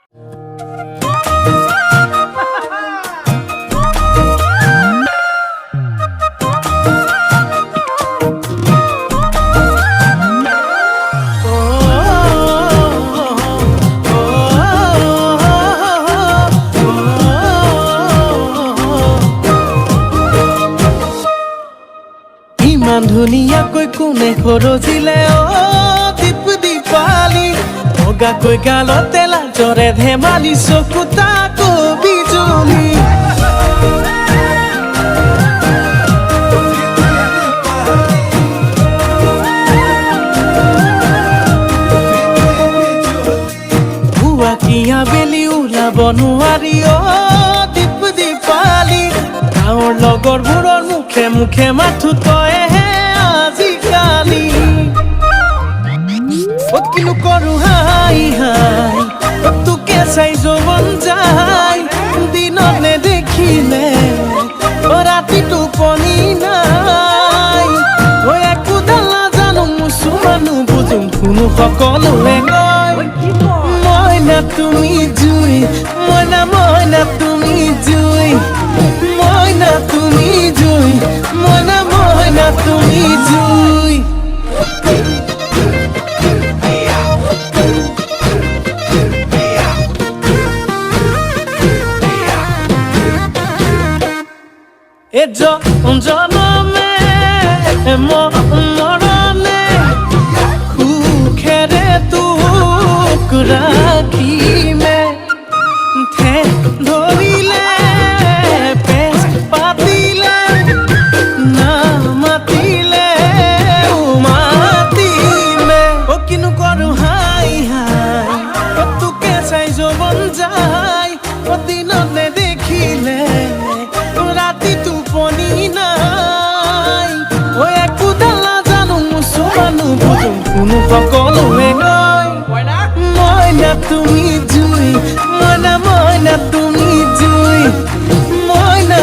ইমান ধুনীয়াকৈ কোনে সৰজিলে দীপ দীপালি বগাকৈ গালতে লাজৰে ধেমালি চকু তাকো বিজুলি ভুৱাকিয়া বেলি ওলাব নোৱাৰি দীপ দীপালি গাঁৱৰ লগৰবোৰৰ মুখে মুখে মাথো তইহে আজিকালি কিনো কৰো হাই হাই তোকে চাই যৌৱন যায় দিনত নেদেখিলে ৰাতি টোপনি নাই একোডাল নাজানো মুচু মানুহ বুজুম শুনো সকলোৱে কয় মইনা তুমি জুই মইনা তুমি জুই মইনা তুমি জুই মইনা তুমি জুই এ জনমে মৰণে সুখেৰে তোক ৰাখিমে ধৰিলে পেচ পাতিলে নামাতিলে মাতিমে কিনো কৰো হাই হাই তোকে চাই যৌৱন যায় দিনত নেদেখিলে ৰাতি টোপনি নাই একোডাল নাজানো মুচু মানুহ বুজুম শুনো সকলোৱে কয় মইনা তুমি জুই মইনা তুমি জুই মইনা